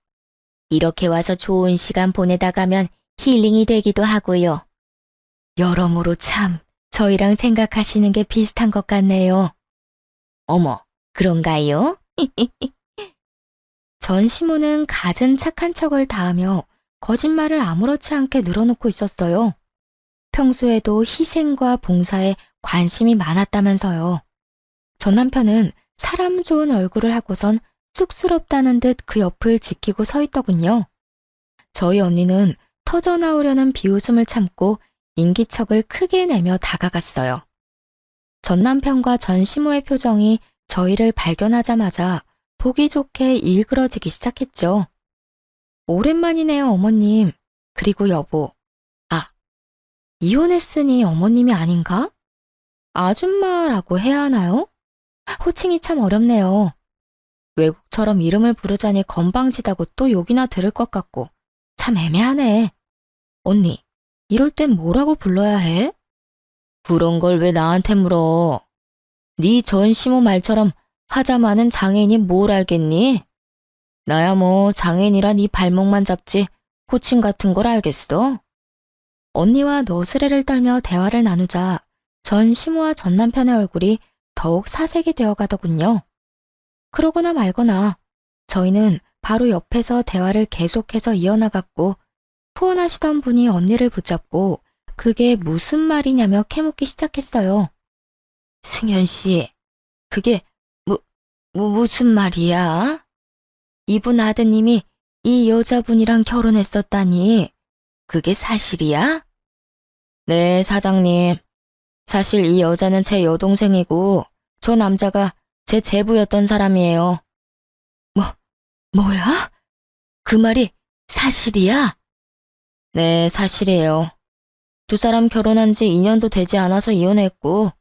Speaker 1: 이렇게 와서 좋은 시간 보내다 가면 힐링이 되기도 하고요. 여러모로 참 저희랑 생각하시는 게 비슷한 것 같네요. 어머, 그런가요? 전시모는 갖은 착한 척을 다하며 거짓말을 아무렇지 않게 늘어놓고 있었어요. 평소에도 희생과 봉사에 관심이 많았다면서요. 전 남편은 사람 좋은 얼굴을 하고선 쑥스럽다는 듯 그 옆을 지키고 서 있더군요. 저희 언니는 터져나오려는 비웃음을 참고 인기척을 크게 내며 다가갔어요. 전 남편과 전 시모의 표정이 저희를 발견하자마자 보기 좋게 일그러지기 시작했죠. 오랜만이네요, 어머님. 그리고 여보. 아, 이혼했으니 어머님이 아닌가? 아줌마라고 해야 하나요? 호칭이 참 어렵네요. 외국처럼 이름을 부르자니 건방지다고 또 욕이나 들을 것 같고 참 애매하네. 언니, 이럴 땐 뭐라고 불러야 해? 그런 걸 왜 나한테 물어? 네 전시모 말처럼 하자 많은 장애인이 뭘 알겠니? 나야 뭐 장애인이라 네 발목만 잡지 호칭 같은 걸 알겠어? 언니와 너스레를 떨며 대화를 나누자 전 시모와 전 남편의 얼굴이 더욱 사색이 되어 가더군요. 그러거나 말거나 저희는 바로 옆에서 대화를 계속해서 이어나갔고 후원하시던 분이 언니를 붙잡고 그게 무슨 말이냐며 캐묻기 시작했어요. 승현 씨, 그게 무슨 말이야? 이분 아드님이 이 여자분이랑 결혼했었다니 그게 사실이야? 네, 사장님. 사실 이 여자는 제 여동생이고 저 남자가 제 제부였던 사람이에요. 뭐야? 그 말이 사실이야? 네, 사실이에요. 두 사람 결혼한 지 2년도 되지 않아서 이혼했고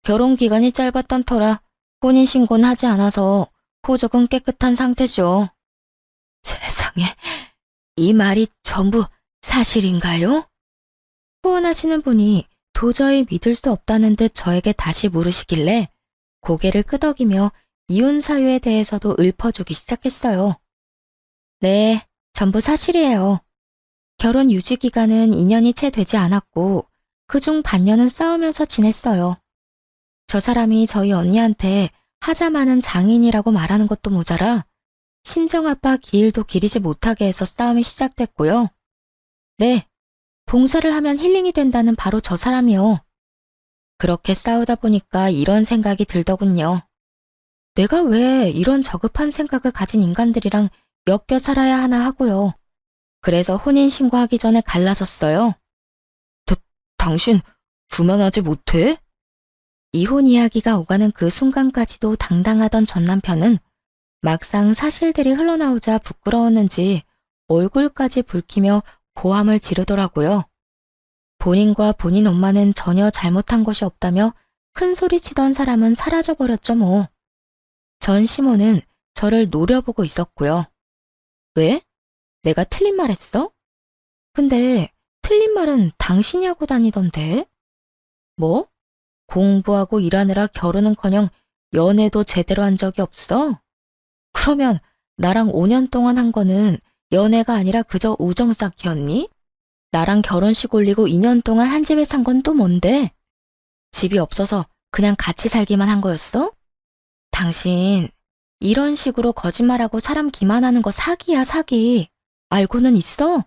Speaker 1: 결혼 기간이 짧았던 터라 혼인신고는 하지 않아서 호적은 깨끗한 상태죠. 세상에, 이 말이 전부 사실인가요? 후원하시는 분이 도저히 믿을 수 없다는 듯 저에게 다시 물으시길래 고개를 끄덕이며 이혼 사유에 대해서도 읊어주기 시작했어요. 네, 전부 사실이에요. 결혼 유지 기간은 2년이 채 되지 않았고 그중 반년은 싸우면서 지냈어요. 저 사람이 저희 언니한테 하자 많은 장인이라고 말하는 것도 모자라 친정아빠 기일도 기리지 못하게 해서 싸움이 시작됐고요. 네, 봉사를 하면 힐링이 된다는 바로 저 사람이요. 그렇게 싸우다 보니까 이런 생각이 들더군요. 내가 왜 이런 저급한 생각을 가진 인간들이랑 엮여 살아야 하나 하고요. 그래서 혼인신고하기 전에 갈라섰어요. 당신 그만하지 못해? 이혼 이야기가 오가는 그 순간까지도 당당하던 전 남편은 막상 사실들이 흘러나오자 부끄러웠는지 얼굴까지 붉히며 고함을 지르더라고요. 본인과 본인 엄마는 전혀 잘못한 것이 없다며 큰 소리치던 사람은 사라져버렸죠 뭐. 전 시모는 저를 노려보고 있었고요. 왜? 내가 틀린 말 했어? 근데 틀린 말은 당신이 하고 다니던데? 뭐? 공부하고 일하느라 결혼은커녕 연애도 제대로 한 적이 없어? 그러면 나랑 5년 동안 한 거는 연애가 아니라 그저 우정 쌓기였니? 나랑 결혼식 올리고 2년 동안 한 집에 산 건 또 뭔데? 집이 없어서 그냥 같이 살기만 한 거였어? 당신 이런 식으로 거짓말하고 사람 기만하는 거 사기야, 사기. 알고는 있어?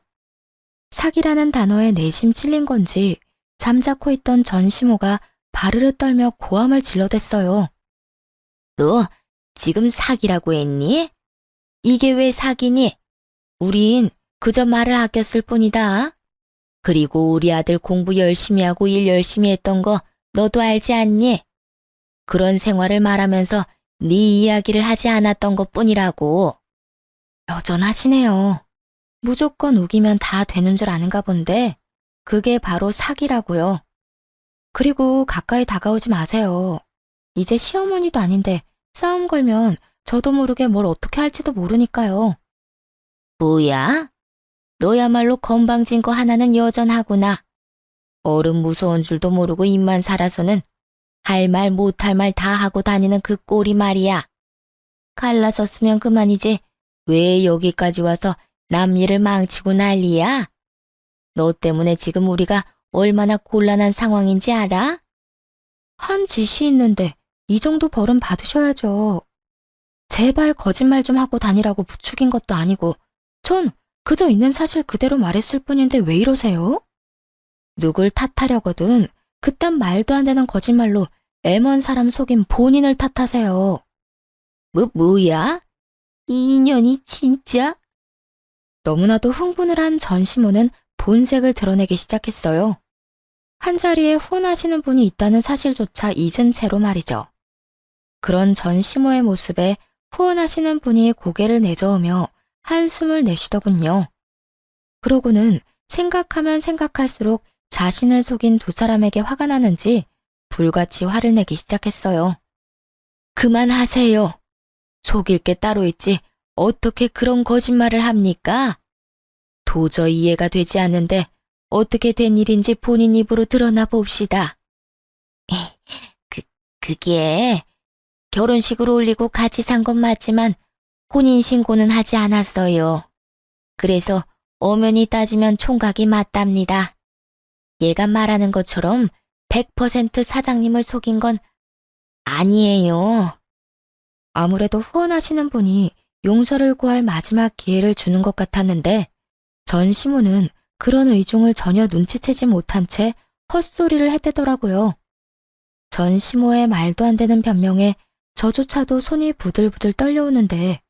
Speaker 1: 사기라는 단어에 내심 찔린 건지 잠자코 있던 전시모가 바르르 떨며 고함을 질러댔어요. 너 지금 사기라고 했니? 이게 왜 사기니? 우린 그저 말을 아꼈을 뿐이다. 그리고 우리 아들 공부 열심히 하고 일 열심히 했던 거 너도 알지 않니? 그런 생활을 말하면서 네 이야기를 하지 않았던 것뿐이라고. 여전하시네요. 무조건 우기면 다 되는 줄 아는가 본데 그게 바로 사기라고요. 그리고 가까이 다가오지 마세요. 이제 시어머니도 아닌데 싸움 걸면 저도 모르게 뭘 어떻게 할지도 모르니까요. 뭐야? 너야말로 건방진 거 하나는 여전하구나. 어른 무서운 줄도 모르고 입만 살아서는 할 말 못할 말 다 하고 다니는 그 꼴이 말이야. 갈라섰으면 그만이지 왜 여기까지 와서 남 일을 망치고 난리야? 너 때문에 지금 우리가 얼마나 곤란한 상황인지 알아? 한 짓이 있는데 이 정도 벌은 받으셔야죠. 제발 거짓말 좀 하고 다니라고 부추긴 것도 아니고 전 그저 있는 사실 그대로 말했을 뿐인데 왜 이러세요? 누굴 탓하려거든 그딴 말도 안 되는 거짓말로 애먼 사람 속인 본인을 탓하세요. 뭐야? 이 인연이 진짜? 너무나도 흥분을 한 전시모는 본색을 드러내기 시작했어요. 한자리에 후원하시는 분이 있다는 사실조차 잊은 채로 말이죠. 그런 전시모의 모습에 후원하시는 분이 고개를 내저으며 한숨을 내쉬더군요. 그러고는 생각하면 생각할수록 자신을 속인 두 사람에게 화가 나는지 불같이 화를 내기 시작했어요. 그만하세요. 속일 게 따로 있지 어떻게 그런 거짓말을 합니까? 도저히 이해가 되지 않는데 어떻게 된 일인지 본인 입으로 드러나 봅시다. 그게 결혼식을 올리고 같이 산 건 맞지만 혼인신고는 하지 않았어요. 그래서 엄연히 따지면 총각이 맞답니다. 얘가 말하는 것처럼 100% 사장님을 속인 건 아니에요. 아무래도 후원하시는 분이 용서를 구할 마지막 기회를 주는 것 같았는데 전시모는 그런 의중을 전혀 눈치채지 못한 채 헛소리를 했대더라고요. 전시모의 말도 안 되는 변명에 저조차도 손이 부들부들 떨려오는데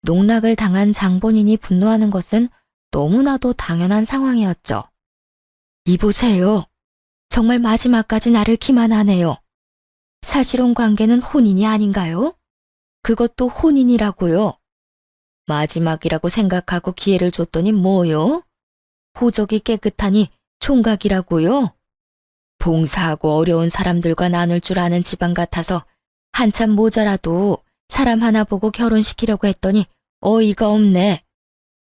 Speaker 1: 농락을 당한 장본인이 분노하는 것은 너무나도 당연한 상황이었죠. 이보세요. 정말 마지막까지 나를 기만하네요. 사실혼 관계는 혼인이 아닌가요? 그것도 혼인이라고요. 마지막이라고 생각하고 기회를 줬더니 뭐요? 호적이 깨끗하니 총각이라고요? 봉사하고 어려운 사람들과 나눌 줄 아는 집안 같아서 한참 모자라도 사람 하나 보고 결혼시키려고 했더니 어이가 없네.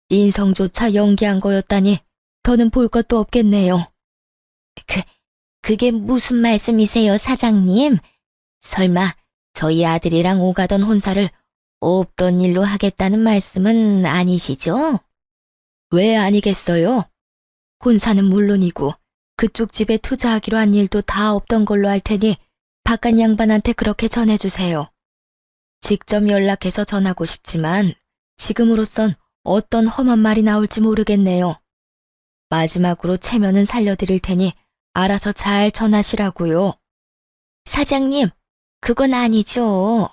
Speaker 1: 인성조차 연기한 거였다니 더는 볼 것도 없겠네요. 그게 무슨 말씀이세요, 사장님? 설마 저희 아들이랑 오가던 혼사를 없던 일로 하겠다는 말씀은 아니시죠? 왜 아니겠어요? 혼사는 물론이고 그쪽 집에 투자하기로 한 일도 다 없던 걸로 할 테니 바깥 양반한테 그렇게 전해주세요. 직접 연락해서 전하고 싶지만 지금으로선 어떤 험한 말이 나올지 모르겠네요. 마지막으로 체면은 살려드릴 테니 알아서 잘 전하시라고요. 사장님, 그건 아니죠.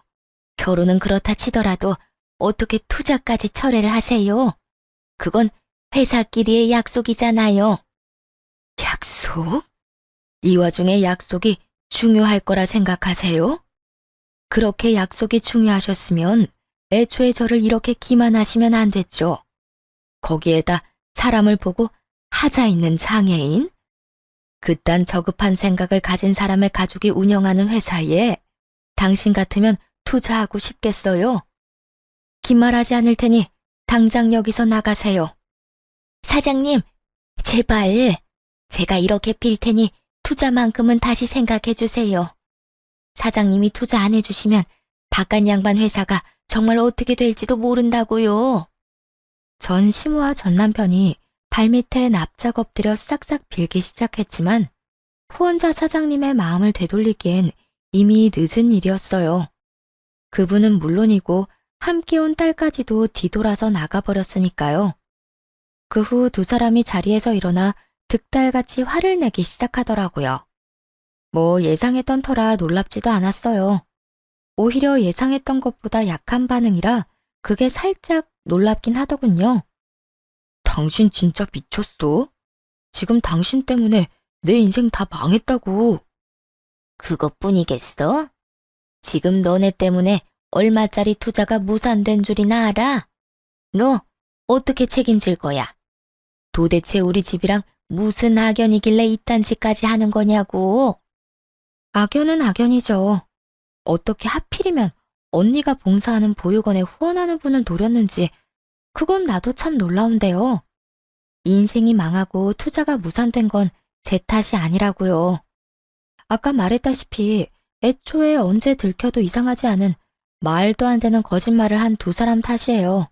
Speaker 1: 결혼은 그렇다 치더라도 어떻게 투자까지 철회를 하세요? 그건 회사끼리의 약속이잖아요. 약속? 이 와중에 약속이 중요할 거라 생각하세요? 그렇게 약속이 중요하셨으면 애초에 저를 이렇게 기만하시면 안 됐죠. 거기에다 사람을 보고 하자 있는 장애인? 그딴 저급한 생각을 가진 사람의 가족이 운영하는 회사에 당신 같으면 투자하고 싶겠어요? 긴 말하지 않을 테니 당장 여기서 나가세요. 사장님, 제발 제가 이렇게 빌 테니 투자만큼은 다시 생각해 주세요. 사장님이 투자 안 해주시면 바깥 양반 회사가 정말 어떻게 될지도 모른다고요. 전 시모와 전 남편이 발밑에 납작 엎드려 싹싹 빌기 시작했지만 후원자 사장님의 마음을 되돌리기엔 이미 늦은 일이었어요. 그분은 물론이고 함께 온 딸까지도 뒤돌아서 나가버렸으니까요. 그 후 두 사람이 자리에서 일어나 득달같이 화를 내기 시작하더라고요. 뭐 예상했던 터라 놀랍지도 않았어요. 오히려 예상했던 것보다 약한 반응이라 그게 살짝 놀랍긴 하더군요. 당신 진짜 미쳤어? 지금 당신 때문에 내 인생 다 망했다고. 그것뿐이겠어? 지금 너네 때문에 얼마짜리 투자가 무산된 줄이나 알아? 너 어떻게 책임질 거야? 도대체 우리 집이랑 무슨 악연이길래 이딴 짓까지 하는 거냐고. 악연은 악연이죠. 어떻게 하필이면 언니가 봉사하는 보육원에 후원하는 분을 노렸는지 그건 나도 참 놀라운데요. 인생이 망하고 투자가 무산된 건 제 탓이 아니라고요. 아까 말했다시피 애초에 언제 들켜도 이상하지 않은 말도 안 되는 거짓말을 한 두 사람 탓이에요.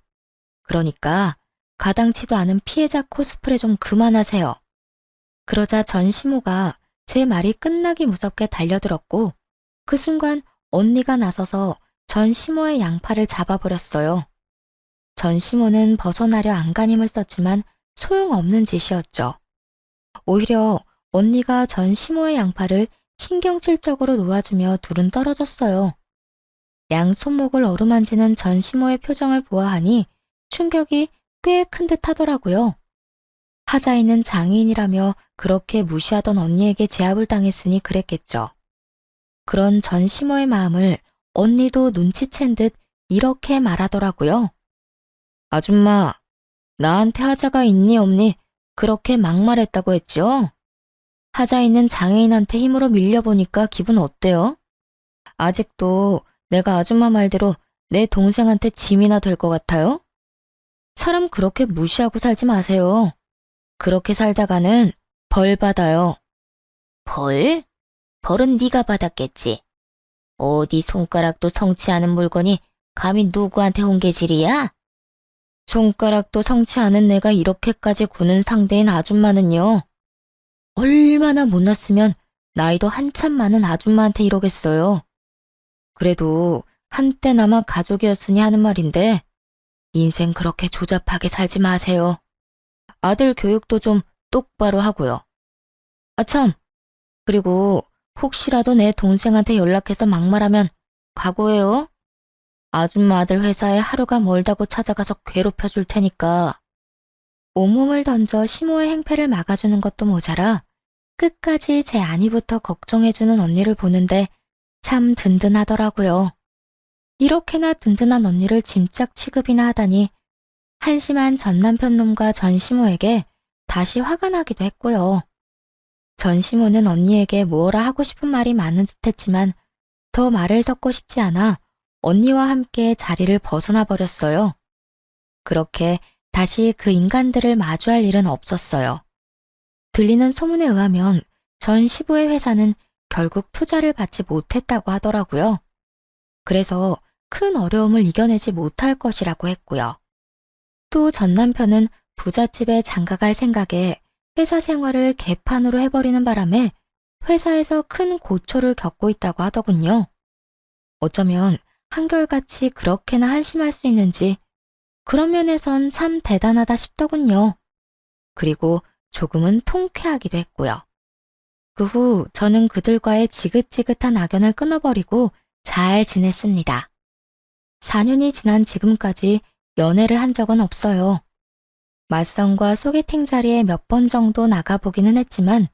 Speaker 1: 그러니까 가당치도 않은 피해자 코스프레 좀 그만하세요. 그러자 전시모가 제 말이 끝나기 무섭게 달려들었고 그 순간 언니가 나서서 전 시모의 양팔을 잡아버렸어요. 전 시모는 벗어나려 안간힘을 썼지만 소용없는 짓이었죠. 오히려 언니가 전 시모의 양팔을 신경질적으로 놓아주며 둘은 떨어졌어요. 양 손목을 어루만지는 전 시모의 표정을 보아하니 충격이 꽤 큰 듯 하더라고요. 하자이는 장애인이라며 그렇게 무시하던 언니에게 제압을 당했으니 그랬겠죠. 그런 전 시모의 마음을 언니도 눈치챈 듯 이렇게 말하더라고요. 아줌마, 나한테 하자가 있니 없니 그렇게 막말했다고 했죠? 하자이는 장애인한테 힘으로 밀려보니까 기분 어때요? 아직도 내가 아줌마 말대로 내 동생한테 짐이나 될 것 같아요? 사람 그렇게 무시하고 살지 마세요. 그렇게 살다가는 벌 받아요. 벌? 벌은 네가 받았겠지. 어디 손가락도 성치 않은 물건이 감히 누구한테 홍계질이야? 손가락도 성치 않은 내가 이렇게까지 구는 상대인 아줌마는요. 얼마나 못났으면 나이도 한참 많은 아줌마한테 이러겠어요. 그래도 한때나마 가족이었으니 하는 말인데 인생 그렇게 조잡하게 살지 마세요. 아들 교육도 좀 똑바로 하고요. 아참, 그리고 혹시라도 내 동생한테 연락해서 막말하면 각오해요. 아줌마 아들 회사에 하루가 멀다고 찾아가서 괴롭혀 줄 테니까. 온몸을 던져 시모의 행패를 막아주는 것도 모자라 끝까지 제 안위부터 걱정해주는 언니를 보는데 참 든든하더라고요. 이렇게나 든든한 언니를 짐짝 취급이나 하다니 한심한 전 남편 놈과 전 시모에게 다시 화가 나기도 했고요. 전 시모는 언니에게 뭐라 하고 싶은 말이 많은 듯했지만 더 말을 섞고 싶지 않아 언니와 함께 자리를 벗어나 버렸어요. 그렇게 다시 그 인간들을 마주할 일은 없었어요. 들리는 소문에 의하면 전 시부의 회사는 결국 투자를 받지 못했다고 하더라고요. 그래서 큰 어려움을 이겨내지 못할 것이라고 했고요. 또 전 남편은 부잣집에 장가갈 생각에 회사 생활을 개판으로 해버리는 바람에 회사에서 큰 고초를 겪고 있다고 하더군요. 어쩌면 한결같이 그렇게나 한심할 수 있는지 그런 면에선 참 대단하다 싶더군요. 그리고 조금은 통쾌하기도 했고요. 그 후 저는 그들과의 지긋지긋한 악연을 끊어버리고 잘 지냈습니다. 4년이 지난 지금까지 연애를 한 적은 없어요. 맞선과 소개팅 자리에 몇 번 정도 나가보기는 했지만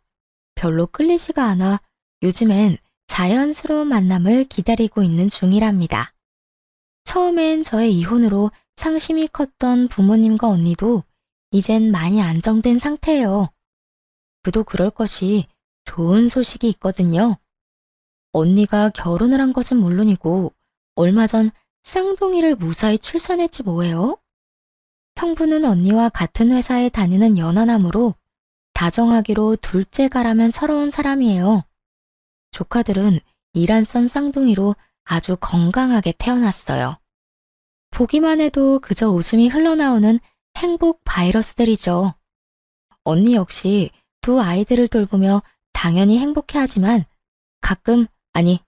Speaker 1: 별로 끌리지가 않아 요즘엔 자연스러운 만남을 기다리고 있는 중이랍니다. 처음엔 저의 이혼으로 상심이 컸던 부모님과 언니도 이젠 많이 안정된 상태예요. 그도 그럴 것이 좋은 소식이 있거든요. 언니가 결혼을 한 것은 물론이고 얼마 전 쌍둥이를 무사히 출산했지 뭐예요? 형부는 언니와 같은 회사에 다니는 연하남으로 다정하기로 둘째가라면 서러운 사람이에요. 조카들은 이란선 쌍둥이로 아주 건강하게 태어났어요. 보기만 해도 그저 웃음이 흘러나오는 행복 바이러스들이죠. 언니 역시 두 아이들을 돌보며 당연히 행복해하지만 가끔, 아니,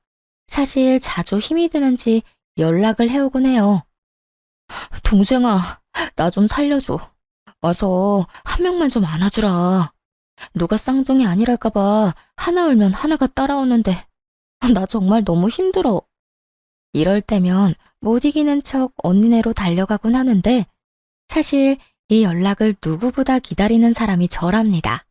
Speaker 1: 사실 자주 힘이 드는지 연락을 해오곤 해요. 동생아, 나 좀 살려줘. 와서 한 명만 좀 안아주라. 누가 쌍둥이 아니랄까봐 하나 울면 하나가 따라오는데 나 정말 너무 힘들어. 이럴 때면 못 이기는 척 언니네로 달려가곤 하는데 사실 이 연락을 누구보다 기다리는 사람이 저랍니다.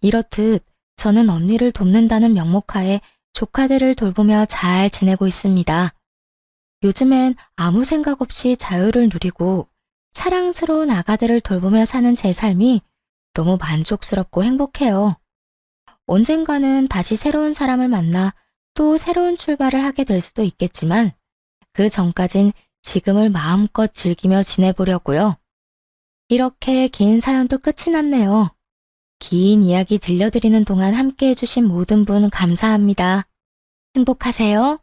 Speaker 1: 이렇듯 저는 언니를 돕는다는 명목하에 조카들을 돌보며 잘 지내고 있습니다. 요즘엔 아무 생각 없이 자유를 누리고 사랑스러운 아가들을 돌보며 사는 제 삶이 너무 만족스럽고 행복해요. 언젠가는 다시 새로운 사람을 만나 또 새로운 출발을 하게 될 수도 있겠지만 그 전까진 지금을 마음껏 즐기며 지내보려고요. 이렇게 긴 사연도 끝이 났네요. 긴 이야기 들려드리는 동안 함께 해주신 모든 분 감사합니다. 행복하세요.